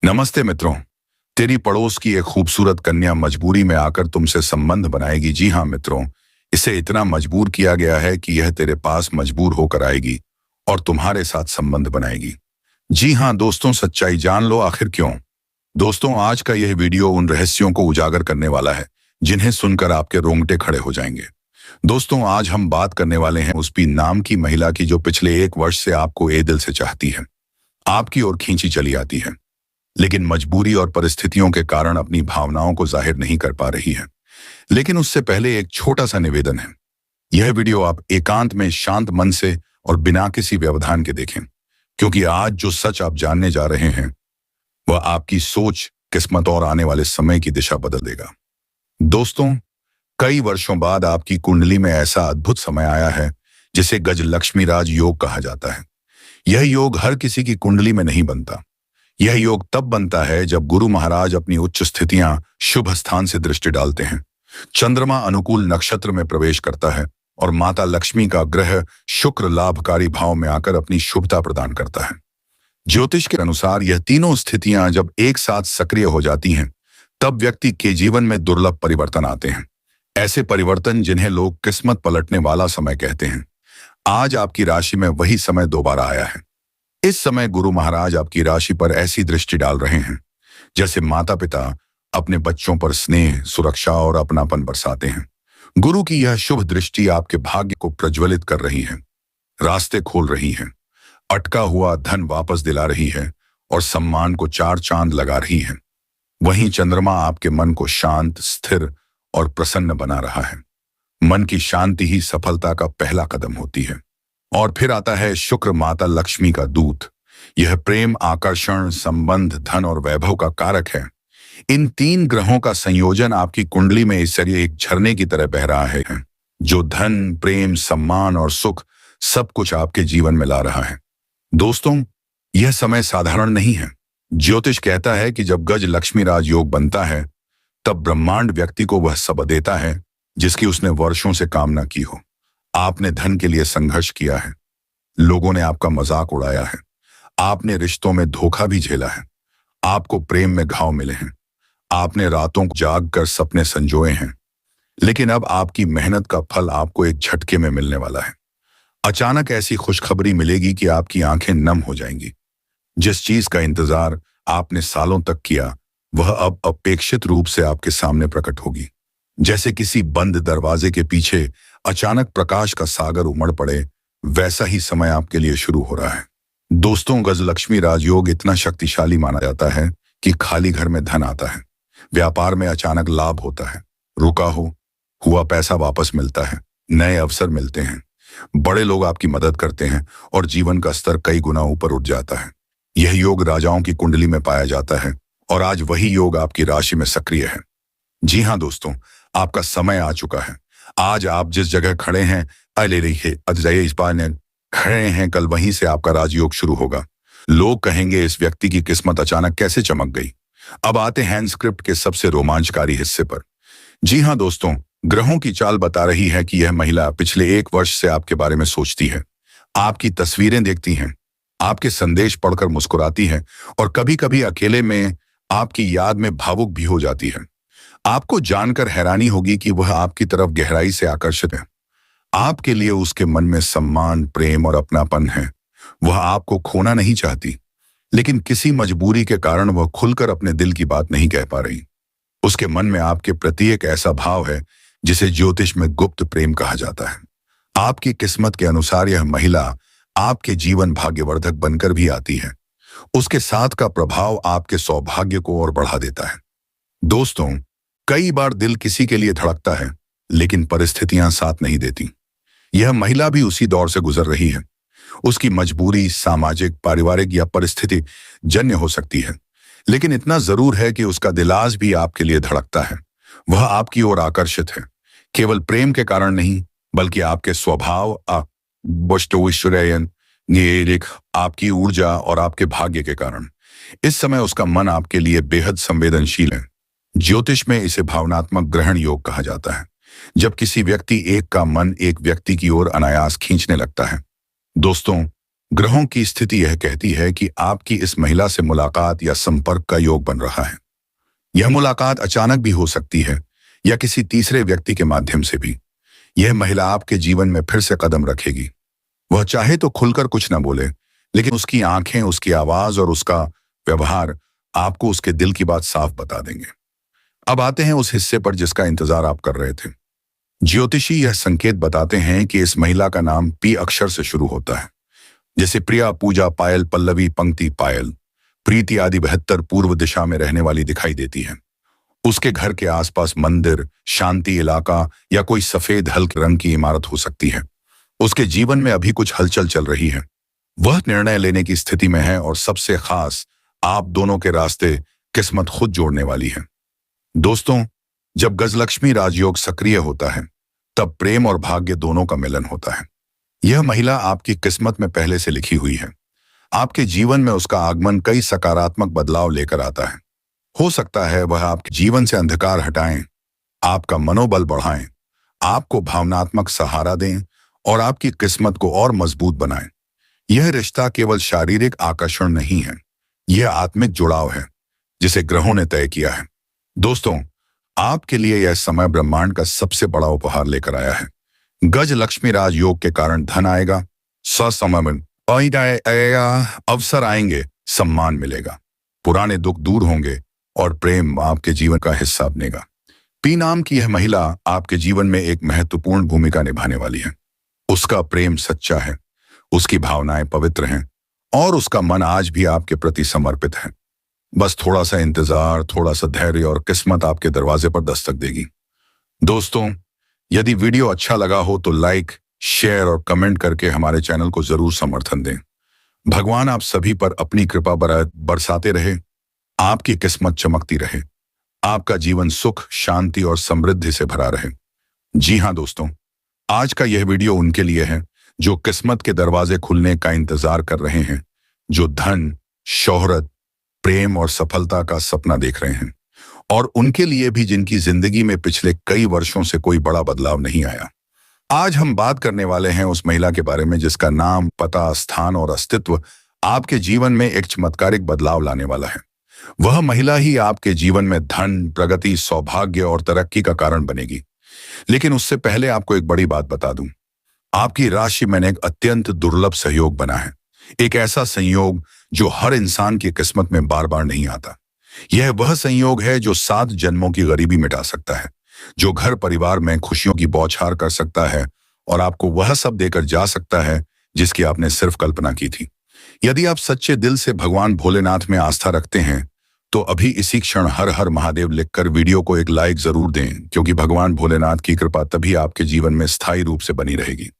नमस्ते मित्रों। तेरी पड़ोस की एक खूबसूरत कन्या मजबूरी में आकर तुमसे संबंध बनाएगी। जी हाँ मित्रों, इसे इतना मजबूर किया गया है कि यह तेरे पास मजबूर होकर आएगी और तुम्हारे साथ संबंध बनाएगी। जी हाँ दोस्तों, सच्चाई जान लो आखिर क्यों। दोस्तों, आज का यह वीडियो उन रहस्यों को उजागर करने वाला है जिन्हें सुनकर आपके रोंगटे खड़े हो जाएंगे। दोस्तों, आज हम बात करने वाले हैं उस पी नाम की महिला की जो पिछले 1 वर्ष से आपको ए दिल से चाहती है, आपकी ओर खींची चली आती है, लेकिन मजबूरी और परिस्थितियों के कारण अपनी भावनाओं को जाहिर नहीं कर पा रही है। लेकिन उससे पहले एक छोटा सा निवेदन है। यह वीडियो आप एकांत में शांत मन से और बिना किसी व्यवधान के देखें, क्योंकि आज जो सच आप जानने जा रहे हैं वह आपकी सोच, किस्मत और आने वाले समय की दिशा बदल देगा। दोस्तों, कई वर्षों बाद आपकी कुंडली में ऐसा अद्भुत समय आया है जिसे गज लक्ष्मी राज योग कहा जाता है। यह योग हर किसी की कुंडली में नहीं बनता। यह योग तब बनता है जब गुरु महाराज अपनी उच्च स्थितियां शुभ स्थान से दृष्टि डालते हैं, चंद्रमा अनुकूल नक्षत्र में प्रवेश करता है और माता लक्ष्मी का ग्रह शुक्र लाभकारी भाव में आकर अपनी शुभता प्रदान करता है। ज्योतिष के अनुसार यह तीनों स्थितियां जब एक साथ सक्रिय हो जाती हैं, तब व्यक्ति के जीवन में दुर्लभ परिवर्तन आते हैं। ऐसे परिवर्तन जिन्हें लोग किस्मत पलटने वाला समय कहते हैं। आज आपकी राशि में वही समय दोबारा आया है। इस समय गुरु महाराज आपकी राशि पर ऐसी दृष्टि डाल रहे हैं जैसे माता पिता अपने बच्चों पर स्नेह, सुरक्षा और अपनापन बरसाते हैं। गुरु की यह शुभ दृष्टि आपके भाग्य को प्रज्वलित कर रही है, रास्ते खोल रही है, अटका हुआ धन वापस दिला रही है और सम्मान को 4 चांद लगा रही है। वहीं चंद्रमा आपके मन को शांत, स्थिर और प्रसन्न बना रहा है। मन की शांति ही सफलता का पहला कदम होती है। और फिर आता है शुक्र, माता लक्ष्मी का दूत। यह प्रेम, आकर्षण, संबंध, धन और वैभव का कारक है। इन 3 ग्रहों का संयोजन आपकी कुंडली में इस तरह एक झरने की तरह बह रहा है, जो धन, प्रेम, सम्मान और सुख सब कुछ आपके जीवन में ला रहा है। दोस्तों, यह समय साधारण नहीं है। ज्योतिष कहता है कि जब गज लक्ष्मी राज योग बनता है, तब ब्रह्मांड व्यक्ति को वह सब देता है जिसकी उसने वर्षों से कामना की हो। आपने धन के लिए संघर्ष किया है, लोगों ने आपका मजाक उड़ाया है, आपने रिश्तों में धोखा भी झेला है, आपको प्रेम में घाव मिले हैं, आपने रातों को जाग कर सपने संजोए हैं। लेकिन अब आपकी मेहनत का फल आपको एक झटके में मिलने वाला है। अचानक ऐसी खुशखबरी मिलेगी कि आपकी आंखें नम हो जाएंगी। जिस चीज का इंतजार आपने सालों तक किया, वह अब अपेक्षित रूप से आपके सामने प्रकट होगी। जैसे किसी बंद दरवाजे के पीछे अचानक प्रकाश का सागर उमड़ पड़े, वैसा ही समय आपके लिए शुरू हो रहा है। दोस्तों, गज लक्ष्मी राजयोग इतना शक्तिशाली माना जाता है कि खाली घर में धन आता है, व्यापार में अचानक लाभ होता है, रुका हुआ पैसा वापस मिलता है, नए अवसर मिलते हैं, बड़े लोग आपकी मदद करते हैं और जीवन का स्तर कई गुना ऊपर उठ जाता है। यह योग राजाओं की कुंडली में पाया जाता है और आज वही योग आपकी राशि में सक्रिय है। जी हाँ दोस्तों, आपका समय आ चुका है। आज आप जिस जगह खड़े हैं, खड़े हैं, कल वहीं से आपका राजयोग शुरू होगा। लोग कहेंगे, इस व्यक्ति की किस्मत अचानक कैसे चमक गई। अब आते हैं स्क्रिप्ट के सबसे रोमांचकारी हिस्से पर। जी हाँ दोस्तों, ग्रहों की चाल बता रही है कि यह महिला पिछले 1 वर्ष से आपके बारे में सोचती है, आपकी तस्वीरें देखती हैं, आपके संदेश पढ़कर मुस्कुराती है और कभी कभी अकेले में आपकी याद में भावुक भी हो जाती है। आपको जानकर हैरानी होगी कि वह आपकी तरफ गहराई से आकर्षित है। आपके लिए उसके मन में सम्मान, प्रेम और अपनापन है। वह आपको खोना नहीं चाहती, लेकिन किसी मजबूरी के कारण वह खुलकर अपने दिल की बात नहीं कह पा रही। उसके मन में आपके प्रति एक ऐसा भाव है जिसे ज्योतिष में गुप्त प्रेम कहा जाता है। आपकी किस्मत के अनुसार यह महिला आपके जीवन भाग्यवर्धक बनकर भी आती है। उसके साथ का प्रभाव आपके सौभाग्य को और बढ़ा देता है। दोस्तों, कई बार दिल किसी के लिए धड़कता है, लेकिन परिस्थितियां साथ नहीं देती। यह महिला भी उसी दौर से गुजर रही है। उसकी मजबूरी सामाजिक, पारिवारिक या परिस्थिति जन्य हो सकती है, लेकिन इतना जरूर है कि उसका दिल आज भी आपके लिए धड़कता है। वह आपकी ओर आकर्षित है, केवल प्रेम के कारण नहीं, बल्कि आपके स्वभाव, आपकी ऊर्जा और आपके भाग्य के कारण। इस समय उसका मन आपके लिए बेहद संवेदनशील है। ज्योतिष में इसे भावनात्मक ग्रहण योग कहा जाता है, जब किसी व्यक्ति एक का मन एक व्यक्ति की ओर अनायास खींचने लगता है। दोस्तों, ग्रहों की स्थिति यह कहती है कि आपकी इस महिला से मुलाकात या संपर्क का योग बन रहा है। यह मुलाकात अचानक भी हो सकती है या किसी तीसरे व्यक्ति के माध्यम से भी। यह महिला आपके जीवन में फिर से कदम रखेगी। वह चाहे तो खुलकर कुछ न बोले, लेकिन उसकी आंखें, उसकी आवाज और उसका व्यवहार आपको उसके दिल की बात साफ बता देंगे। अब आते हैं उस हिस्से पर जिसका इंतजार आप कर रहे थे। ज्योतिषी यह संकेत बताते हैं कि इस महिला का नाम पी अक्षर से शुरू होता है, जैसे प्रिया, पूजा, पायल, पल्लवी, पंक्ति, पायल, प्रीति आदि 72 पूर्व दिशा में रहने वाली दिखाई देती है। उसके घर के आसपास मंदिर, शांति इलाका या कोई सफेद हल्के रंग की इमारत हो सकती है। उसके जीवन में अभी कुछ हलचल चल रही है। वह निर्णय लेने की स्थिति में है और सबसे खास, आप दोनों के रास्ते किस्मत खुद जोड़ने वाली है। दोस्तों, जब गजलक्ष्मी राजयोग सक्रिय होता है, तब प्रेम और भाग्य दोनों का मिलन होता है। यह महिला आपकी किस्मत में पहले से लिखी हुई है। आपके जीवन में उसका आगमन कई सकारात्मक बदलाव लेकर आता है। हो सकता है वह आपके जीवन से अंधकार हटाएं, आपका मनोबल बढ़ाएं, आपको भावनात्मक सहारा दें और आपकी किस्मत को और मजबूत बनाएं। यह रिश्ता केवल शारीरिक आकर्षण नहीं है, यह आत्मिक जुड़ाव है जिसे ग्रहों ने तय किया है। दोस्तों, आपके लिए यह समय ब्रह्मांड का सबसे बड़ा उपहार लेकर आया है। गज लक्ष्मी राज योग के कारण धन आएगा, ससमन आएगा, अवसर आएंगे, सम्मान मिलेगा, पुराने दुख दूर होंगे और प्रेम आपके जीवन का हिस्सा बनेगा। पी नाम की यह महिला आपके जीवन में एक महत्वपूर्ण भूमिका निभाने वाली है। उसका प्रेम सच्चा है, उसकी भावनाएं पवित्र हैं और उसका मन आज भी आपके प्रति समर्पित है। बस थोड़ा सा इंतजार, थोड़ा सा धैर्य और किस्मत आपके दरवाजे पर दस्तक देगी। दोस्तों, यदि वीडियो अच्छा लगा हो तो लाइक, शेयर और कमेंट करके हमारे चैनल को जरूर समर्थन दें। भगवान आप सभी पर अपनी कृपा बरसाते रहे, आपकी किस्मत चमकती रहे, आपका जीवन सुख, शांति और समृद्धि से भरा रहे। जी हाँ दोस्तों, आज का यह वीडियो उनके लिए है जो किस्मत के दरवाजे खुलने का इंतजार कर रहे हैं, जो धन, शोहरत, प्रेम और सफलता का सपना देख रहे हैं, और उनके लिए भी जिनकी जिंदगी में पिछले कई वर्षों से कोई बड़ा बदलाव नहीं आया। आज हम बात करने वाले हैं उस महिला के बारे में जिसका नाम, पता, स्थान और अस्तित्व आपके जीवन में एक चमत्कारिक बदलाव लाने वाला है। वह महिला ही आपके जीवन में धन, प्रगति, सौभाग्य और तरक्की का कारण बनेगी। लेकिन उससे पहले आपको एक बड़ी बात बता दूं। आपकी राशि में एक अत्यंत दुर्लभ सहयोग बना है, एक ऐसा संयोग जो हर इंसान की किस्मत में बार बार नहीं आता। यह वह संयोग है जो 7 जन्मों की गरीबी मिटा सकता है, जो घर परिवार में खुशियों की बौछार कर सकता है और आपको वह सब देकर जा सकता है जिसकी आपने सिर्फ कल्पना की थी। यदि आप सच्चे दिल से भगवान भोलेनाथ में आस्था रखते हैं तो अभी इसी क्षण हर हर महादेव लिखकर वीडियो को एक लाइक जरूर दें, क्योंकि भगवान भोलेनाथ की कृपा तभी आपके जीवन में स्थायी रूप से बनी रहेगी।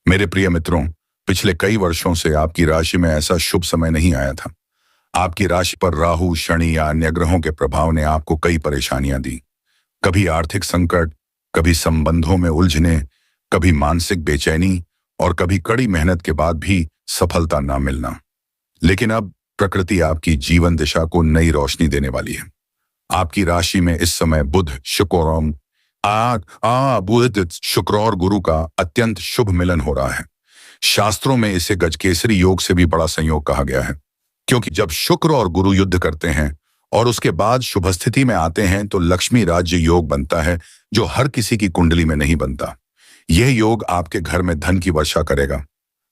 मेरे प्रिय मित्रों, पिछले कई वर्षों से आपकी राशि में ऐसा शुभ समय नहीं आया था। आपकी राशि पर राहु, शनि या अन्य ग्रहों के प्रभाव ने आपको कई परेशानियां दी। कभी आर्थिक संकट, कभी संबंधों में उलझने, कभी मानसिक बेचैनी और कभी कड़ी मेहनत के बाद भी सफलता ना मिलना। लेकिन अब प्रकृति आपकी जीवन दिशा को नई रोशनी देने वाली है। आपकी राशि में इस समय बुध, शुक्र और गुरु का अत्यंत शुभ मिलन हो रहा है। शास्त्रों में इसे गजकेसरी योग से भी बड़ा संयोग कहा गया है, क्योंकि जब शुक्र और गुरु युद्ध करते हैं और उसके बाद शुभ स्थिति में आते हैं तो लक्ष्मी राज्य योग बनता है, जो हर किसी की कुंडली में नहीं बनता। यह योग आपके घर में धन की वर्षा करेगा,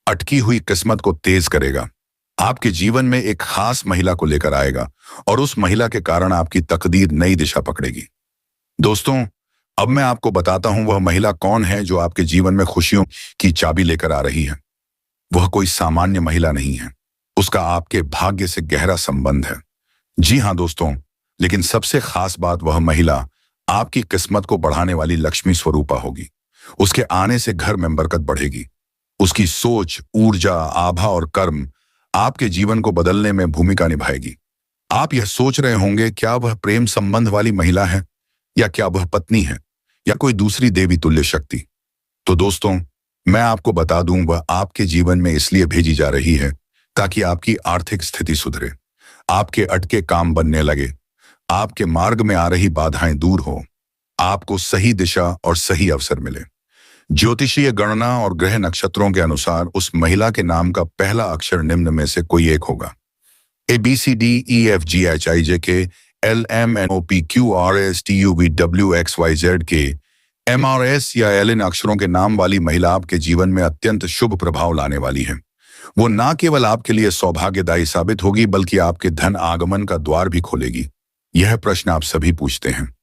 अटकी हुई किस्मत को तेज करेगा, आपके जीवन में एक खास महिला को लेकर आएगा और उस महिला के कारण आपकी तकदीर नई दिशा पकड़ेगी। दोस्तों, अब मैं आपको बताता हूं वह महिला कौन है जो आपके जीवन में खुशियों की चाबी लेकर आ रही है। वह कोई सामान्य महिला नहीं है, उसका आपके भाग्य से गहरा संबंध है। जी हां दोस्तों, लेकिन सबसे खास बात, वह महिला आपकी किस्मत को बढ़ाने वाली लक्ष्मी स्वरूपा होगी। उसके आने से घर में बरकत बढ़ेगी। उसकी सोच, ऊर्जा, आभा और कर्म आपके जीवन को बदलने में भूमिका निभाएगी। आप यह सोच रहे होंगे, क्या वह प्रेम संबंध वाली महिला है, या क्या वह पत्नी है, या कोई दूसरी देवी तुल्य शक्ति? तो दोस्तों, मैं आपको बता दूं, वह आपके जीवन में इसलिए भेजी जा रही है ताकि आपकी आर्थिक स्थिति सुधरे, आपके अटके काम बनने लगे, आपके मार्ग में आ रही बाधाएं दूर हो, आपको सही दिशा और सही अवसर मिले। ज्योतिषीय गणना और ग्रह नक्षत्रों के अनुसार उस महिला के नाम का पहला अक्षर निम्न में से कोई एक होगा। ABCDEFGHIJK LMNOPQRSTUVWXYZ MRS या एल इन अक्षरों के नाम वाली महिला आपके जीवन में अत्यंत शुभ प्रभाव लाने वाली है। वो न केवल आपके लिए सौभाग्यदायी साबित होगी बल्कि आपके धन आगमन का द्वार भी खोलेगी। यह प्रश्न आप सभी पूछते हैं,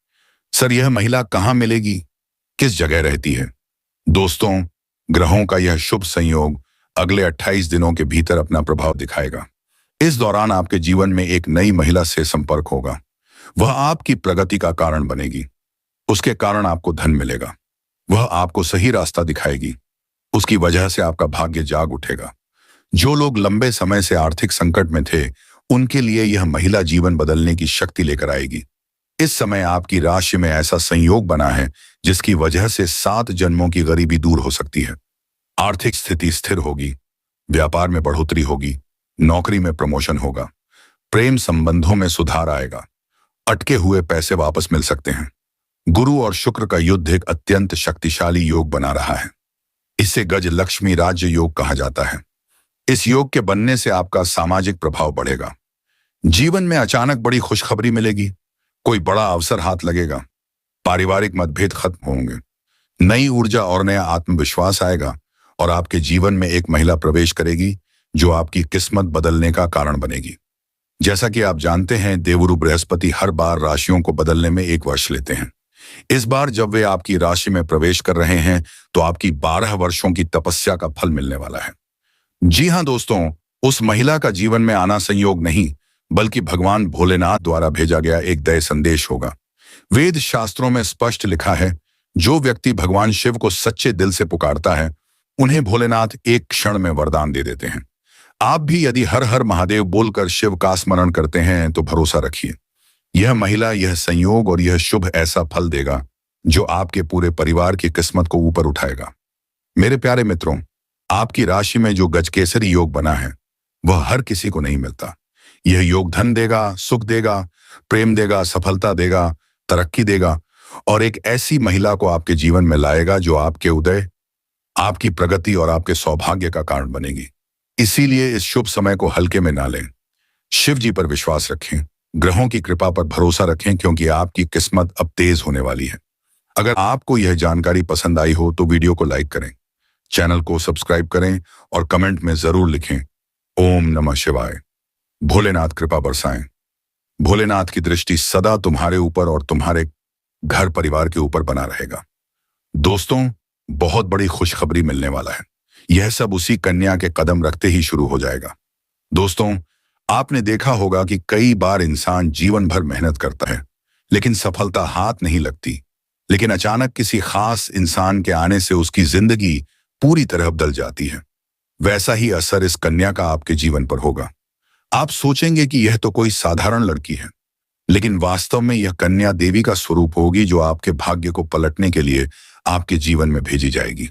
सर यह महिला कहाँ मिलेगी, किस जगह रहती है? दोस्तों, ग्रहों का यह शुभ संयोग अगले 28 दिनों के भीतर अपना प्रभाव दिखाएगा। इस दौरान आपके जीवन में एक नई महिला से संपर्क होगा। वह आपकी प्रगति का कारण बनेगी। उसके कारण आपको धन मिलेगा। वह आपको सही रास्ता दिखाएगी। उसकी वजह से आपका भाग्य जाग उठेगा। जो लोग लंबे समय से आर्थिक संकट में थे, उनके लिए यह महिला जीवन बदलने की शक्ति लेकर आएगी। इस समय आपकी राशि में ऐसा संयोग बना है जिसकी वजह से 7 जन्मों की गरीबी दूर हो सकती है। आर्थिक स्थिति स्थिर होगी, व्यापार में बढ़ोतरी होगी, नौकरी में प्रमोशन होगा, प्रेम संबंधों में सुधार आएगा, अटके हुए पैसे वापस मिल सकते हैं। गुरु और शुक्र का युद्ध एक अत्यंत शक्तिशाली योग बना रहा है। इसे गज लक्ष्मी राज्य योग कहा जाता है। इस योग के बनने से आपका सामाजिक प्रभाव बढ़ेगा। जीवन में अचानक बड़ी खुशखबरी मिलेगी। कोई बड़ा अवसर हाथ लगेगा। पारिवारिक मतभेद खत्म होंगे। नई ऊर्जा और नया आत्मविश्वास आएगा और आपके जीवन में एक महिला प्रवेश करेगी जो आपकी किस्मत बदलने का कारण बनेगी। जैसा कि आप जानते हैं, देवगुरु बृहस्पति हर बार राशियों को बदलने में 1 वर्ष लेते हैं। इस बार जब वे आपकी राशि में प्रवेश कर रहे हैं तो आपकी 12 वर्षों की तपस्या का फल मिलने वाला है। जी हाँ दोस्तों, उस महिला का जीवन में आना संयोग नहीं बल्कि भगवान भोलेनाथ द्वारा भेजा गया एक दया संदेश होगा। वेद शास्त्रों में स्पष्ट लिखा है, जो व्यक्ति भगवान शिव को सच्चे दिल से पुकारता है उन्हें भोलेनाथ एक क्षण में वरदान दे देते हैं। आप भी यदि हर हर महादेव बोलकर शिव का स्मरण करते हैं तो भरोसा रखिए, यह महिला, यह संयोग और यह शुभ ऐसा फल देगा जो आपके पूरे परिवार की किस्मत को ऊपर उठाएगा। मेरे प्यारे मित्रों, आपकी राशि में जो गजकेसरी योग बना है वह हर किसी को नहीं मिलता। यह योग धन देगा, सुख देगा, प्रेम देगा, सफलता देगा, तरक्की देगा और एक ऐसी महिला को आपके जीवन में लाएगा जो आपके उदय, आपकी प्रगति और आपके सौभाग्य का कारण बनेगी। इसीलिए इस शुभ समय को हल्के में ना लें। शिव जी पर विश्वास रखें, ग्रहों की कृपा पर भरोसा रखें क्योंकि आपकी किस्मत अब तेज होने वाली है। अगर आपको यह जानकारी पसंद आई हो तो वीडियो को लाइक करें, चैनल को सब्सक्राइब करें और कमेंट में जरूर लिखें ओम नमः शिवाय। भोलेनाथ कृपा बरसाएं। भोलेनाथ की दृष्टि सदा तुम्हारे ऊपर और तुम्हारे घर परिवार के ऊपर बना रहेगा। दोस्तों, बहुत बड़ी खुशखबरी मिलने वाला है। यह सब उसी कन्या के कदम रखते ही शुरू हो जाएगा। दोस्तों, आपने देखा होगा कि कई बार इंसान जीवन भर मेहनत करता है लेकिन सफलता हाथ नहीं लगती, लेकिन अचानक किसी खास इंसान के आने से उसकी जिंदगी पूरी तरह बदल जाती है। वैसा ही असर इस कन्या का आपके जीवन पर होगा। आप सोचेंगे कि यह तो कोई साधारण लड़की है, लेकिन वास्तव में यह कन्या देवी का स्वरूप होगी जो आपके भाग्य को पलटने के लिए आपके जीवन में भेजी जाएगी।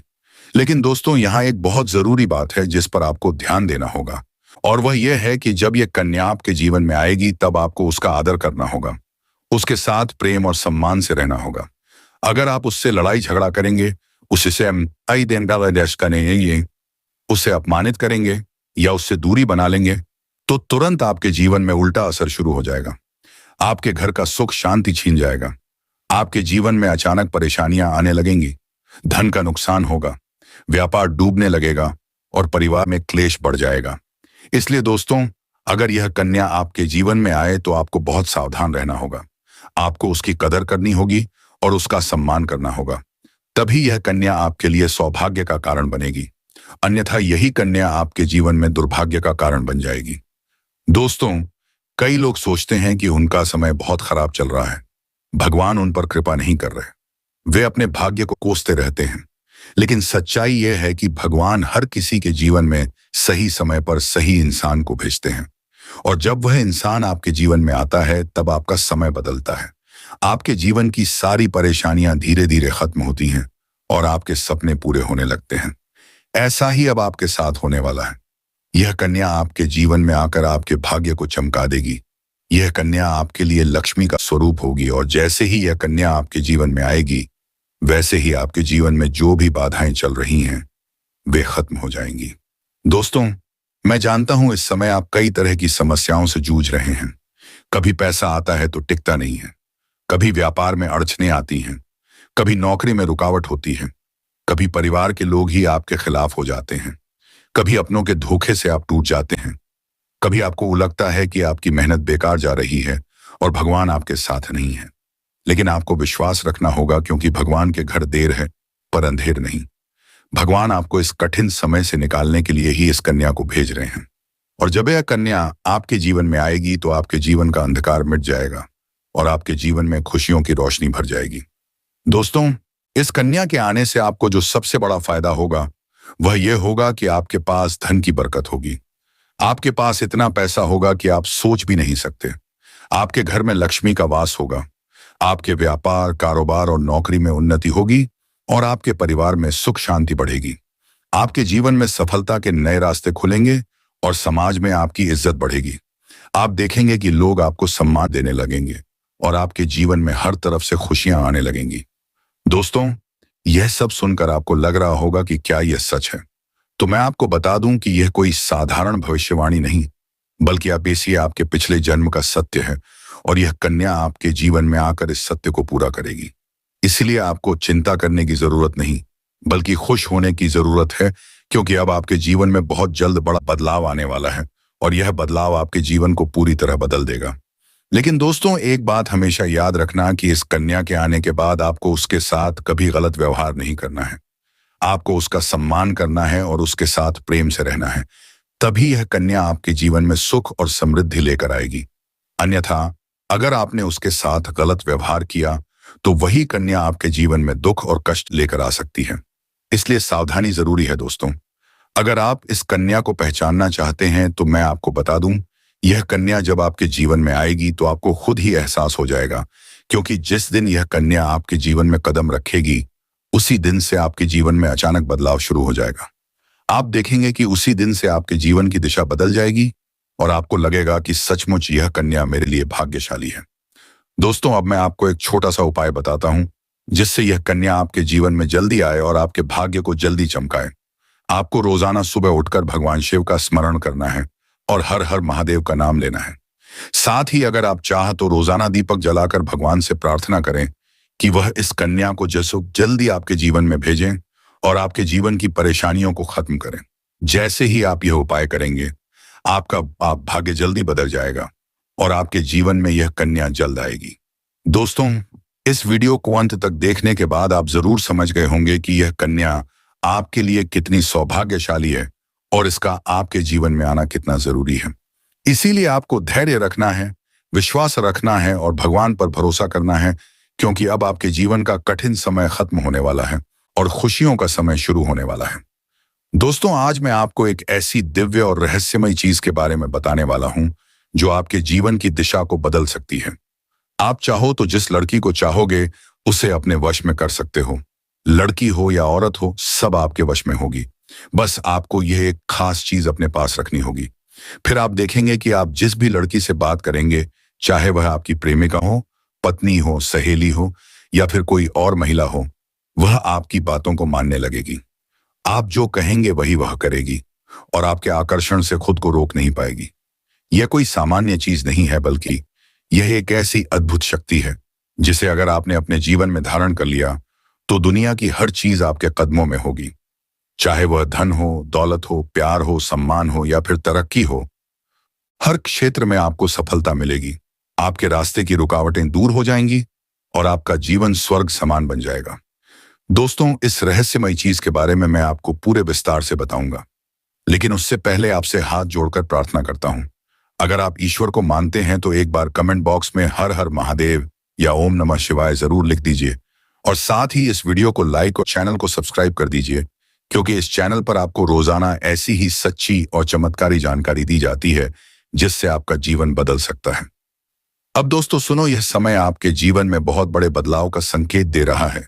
लेकिन दोस्तों, यहाँ एक बहुत जरूरी बात है जिस पर आपको ध्यान देना होगा और वह यह है कि जब यह कन्या आपके जीवन में आएगी तब आपको उसका आदर करना होगा, उसके साथ प्रेम और सम्मान से रहना होगा। अगर आप उससे लड़ाई झगड़ा करेंगे, उससे अपमानित करेंगे या उससे दूरी बना लेंगे तो तुरंत आपके जीवन में उल्टा असर शुरू हो जाएगा। आपके घर का सुख शांति छीन जाएगा। आपके जीवन में अचानक परेशानियां आने लगेंगी, धन का नुकसान होगा, व्यापार डूबने लगेगा और परिवार में क्लेश बढ़ जाएगा। इसलिए दोस्तों, अगर यह कन्या आपके जीवन में आए तो आपको बहुत सावधान रहना होगा। आपको उसकी कदर करनी होगी और उसका सम्मान करना होगा। तभी यह कन्या आपके लिए सौभाग्य का कारण बनेगी, अन्यथा यही कन्या आपके जीवन में दुर्भाग्य का कारण बन जाएगी। दोस्तों, कई लोग सोचते हैं कि उनका समय बहुत खराब चल रहा है, भगवान उन पर कृपा नहीं कर रहे, वे अपने भाग्य को कोसते रहते हैं। लेकिन सच्चाई यह है कि भगवान हर किसी के जीवन में सही समय पर सही इंसान को भेजते हैं और जब वह इंसान आपके जीवन में आता है तब आपका समय बदलता है। आपके जीवन की सारी परेशानियां धीरे धीरे खत्म होती हैं और आपके सपने पूरे होने लगते हैं। ऐसा ही अब आपके साथ होने वाला है। यह कन्या आपके जीवन में आकर आपके भाग्य को चमका देगी। यह कन्या आपके लिए लक्ष्मी का स्वरूप होगी और जैसे ही यह कन्या आपके जीवन में आएगी, वैसे ही आपके जीवन में जो भी बाधाएं चल रही हैं वे खत्म हो जाएंगी। दोस्तों, मैं जानता हूं इस समय आप कई तरह की समस्याओं से जूझ रहे हैं। कभी पैसा आता है तो टिकता नहीं है, कभी व्यापार में अड़चनें आती हैं, कभी नौकरी में रुकावट होती है, कभी परिवार के लोग ही आपके खिलाफ हो जाते हैं, कभी अपनों के धोखे से आप टूट जाते हैं, कभी आपको लगता है कि आपकी मेहनत बेकार जा रही है और भगवान आपके साथ नहीं है। लेकिन आपको विश्वास रखना होगा, क्योंकि भगवान के घर देर है पर अंधेर नहीं। भगवान आपको इस कठिन समय से निकालने के लिए ही इस कन्या को भेज रहे हैं। और जब यह कन्या आपके जीवन में आएगी तो आपके जीवन का अंधकार मिट जाएगा और आपके जीवन में खुशियों की रोशनी भर जाएगी। दोस्तों, इस कन्या के आने से आपको जो सबसे बड़ा फायदा होगा वह यह होगा कि आपके पास धन की बरकत होगी। आपके पास इतना पैसा होगा कि आप सोच भी नहीं सकते। आपके घर में लक्ष्मी का वास होगा। आपके व्यापार, कारोबार और नौकरी में उन्नति होगी और आपके परिवार में सुख शांति बढ़ेगी। आपके जीवन में सफलता के नए रास्ते खुलेंगे और समाज में आपकी इज्जत बढ़ेगी। आप देखेंगे कि लोग आपको सम्मान देने लगेंगे और आपके जीवन में हर तरफ से खुशियां आने लगेंगी। दोस्तों, यह सब सुनकर आपको लग रहा होगा कि क्या यह सच है? तो मैं आपको बता दूं कि यह कोई साधारण भविष्यवाणी नहीं, बल्कि आप ये आपके पिछले जन्म का सत्य है और यह कन्या आपके जीवन में आकर इस सत्य को पूरा करेगी। इसलिए आपको चिंता करने की जरूरत नहीं, बल्कि खुश होने की जरूरत है, क्योंकि अब आपके जीवन में बहुत जल्द बड़ा बदलाव आने वाला है और यह बदलाव आपके जीवन को पूरी तरह बदल देगा। लेकिन दोस्तों, एक बात हमेशा याद रखना कि इस कन्या के आने के बाद आपको उसके साथ कभी गलत व्यवहार नहीं करना है। आपको उसका सम्मान करना है और उसके साथ प्रेम से रहना है। तभी यह कन्या आपके जीवन में सुख और समृद्धि लेकर आएगी। अन्यथा अगर आपने उसके साथ गलत व्यवहार किया तो वही कन्या आपके जीवन में दुख और कष्ट लेकर आ सकती है। इसलिए सावधानी जरूरी है। दोस्तों, अगर आप इस कन्या को पहचानना चाहते हैं तो मैं आपको बता दूं, यह कन्या जब आपके जीवन में आएगी तो आपको खुद ही एहसास हो जाएगा, क्योंकि जिस दिन यह कन्या आपके जीवन में कदम रखेगी उसी दिन से आपके जीवन में अचानक बदलाव शुरू हो जाएगा। आप देखेंगे कि उसी दिन से आपके जीवन की दिशा बदल जाएगी और आपको लगेगा कि सचमुच यह कन्या मेरे लिए भाग्यशाली है। दोस्तों, अब मैं आपको एक छोटा सा उपाय बताता हूं जिससे यह कन्या आपके जीवन में जल्दी आए और आपके भाग्य को जल्दी चमकाए। आपको रोजाना सुबह उठकर भगवान शिव का स्मरण करना है और हर हर महादेव का नाम लेना है। साथ ही अगर आप चाह तो रोजाना दीपक जलाकर भगवान से प्रार्थना करें कि वह इस कन्या को जल्दी आपके जीवन में भेजें और आपके जीवन की परेशानियों को खत्म करें। जैसे ही आप यह उपाय करेंगे, आपका भाग्य जल्दी बदल जाएगा और आपके जीवन में यह कन्या जल्द आएगी। दोस्तों, इस वीडियो को अंत तक देखने के बाद आप जरूर समझ गए होंगे कि यह कन्या आपके लिए कितनी सौभाग्यशाली है और इसका आपके जीवन में आना कितना जरूरी है। इसीलिए आपको धैर्य रखना है, विश्वास रखना है और भगवान पर भरोसा करना है, क्योंकि अब आपके जीवन का कठिन समय खत्म होने वाला है और खुशियों का समय शुरू होने वाला है। दोस्तों, आज मैं आपको एक ऐसी दिव्य और रहस्यमय चीज के बारे में बताने वाला हूं जो आपके जीवन की दिशा को बदल सकती है। आप चाहो तो जिस लड़की को चाहोगे उसे अपने वश में कर सकते हो। लड़की हो या औरत हो, सब आपके वश में होगी। बस आपको यह एक खास चीज अपने पास रखनी होगी। फिर आप देखेंगे कि आप जिस भी लड़की से बात करेंगे, चाहे वह आपकी प्रेमिका हो, पत्नी हो, सहेली हो या फिर कोई और महिला हो, वह आपकी बातों को मानने लगेगी। आप जो कहेंगे वही वह करेगी और आपके आकर्षण से खुद को रोक नहीं पाएगी। यह कोई सामान्य चीज नहीं है, बल्कि यह एक ऐसी अद्भुत शक्ति है जिसे अगर आपने अपने जीवन में धारण कर लिया तो दुनिया की हर चीज आपके कदमों में होगी। चाहे वह धन हो, दौलत हो, प्यार हो, सम्मान हो या फिर तरक्की हो, हर क्षेत्र में आपको सफलता मिलेगी। आपके रास्ते की रुकावटें दूर हो जाएंगी और आपका जीवन स्वर्ग समान बन जाएगा। दोस्तों, इस रहस्यमय चीज के बारे में मैं आपको पूरे विस्तार से बताऊंगा, लेकिन उससे पहले आपसे हाथ जोड़कर प्रार्थना करता हूं। अगर आप ईश्वर को मानते हैं तो एक बार कमेंट बॉक्स में हर हर महादेव या ओम नमः शिवाय जरूर लिख दीजिए और साथ ही इस वीडियो को लाइक और चैनल को सब्सक्राइब कर दीजिए, क्योंकि इस चैनल पर आपको रोजाना ऐसी ही सच्ची और चमत्कारी जानकारी दी जाती है जिससे आपका जीवन बदल सकता है। अब दोस्तों सुनो, यह समय आपके जीवन में बहुत बड़े बदलाव का संकेत दे रहा है,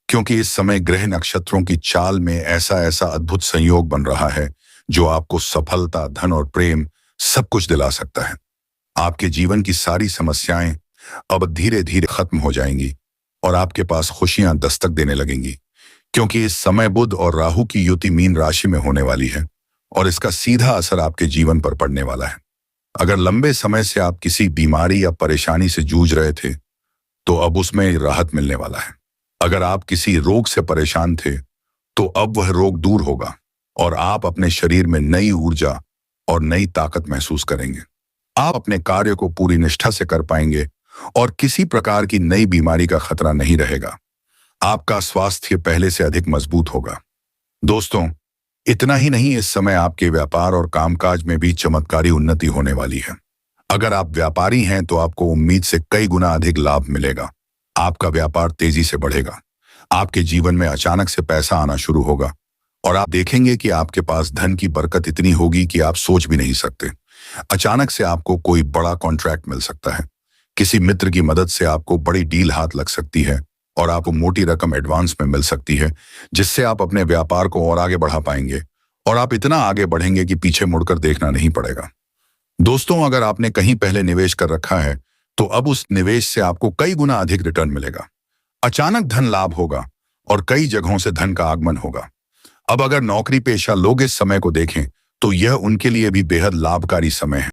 क्योंकि इस समय ग्रह नक्षत्रों की चाल में ऐसा अद्भुत संयोग बन रहा है जो आपको सफलता, धन और प्रेम सब कुछ दिला सकता है। आपके जीवन की सारी समस्याएं अब धीरे धीरे खत्म हो जाएंगी और आपके पास खुशियां दस्तक देने लगेंगी, क्योंकि इस समय बुध और राहु की युति मीन राशि में होने वाली है और इसका सीधा असर आपके जीवन पर पड़ने वाला है। अगर लंबे समय से आप किसी बीमारी या परेशानी से जूझ रहे थे, तो अब उसमें राहत मिलने वाला है। अगर आप किसी रोग से परेशान थे, तो अब वह रोग दूर होगा और आप अपने शरीर में नई ऊर्जा और नई ताकत महसूस करेंगे। आप अपने कार्य को पूरी निष्ठा से कर पाएंगे और किसी प्रकार की नई बीमारी का खतरा नहीं रहेगा। आपका स्वास्थ्य पहले से अधिक मजबूत होगा। दोस्तों, इतना ही नहीं, इस समय आपके व्यापार और कामकाज में भी चमत्कारी उन्नति होने वाली है। अगर आप व्यापारी हैं तो आपको उम्मीद से कई गुना अधिक लाभ मिलेगा। आपका व्यापार तेजी से बढ़ेगा। आपके जीवन में अचानक से पैसा आना शुरू होगा और आप देखेंगे कि आपके पास धन की बरकत इतनी होगी कि आप सोच भी नहीं सकते। अचानक से आपको कोई बड़ा कॉन्ट्रैक्ट मिल सकता है। किसी मित्र की मदद से आपको बड़ी डील हाथ लग सकती है और आपको मोटी रकम एडवांस में मिल सकती है, जिससे आप अपने व्यापार को और आगे बढ़ा पाएंगे और आप इतना आगे बढ़ेंगे कि पीछे मुड़कर देखना नहीं पड़ेगा। दोस्तों, अगर आपने कहीं पहले निवेश कर रखा है, तो अब उस निवेश से आपको कई गुना अधिक रिटर्न मिलेगा। अचानक धन लाभ होगा और कई जगहों से धन का आगमन होगा। अब अगर नौकरी पेशा लोग इस समय को देखें, तो यह उनके लिए भी बेहद लाभकारी समय है।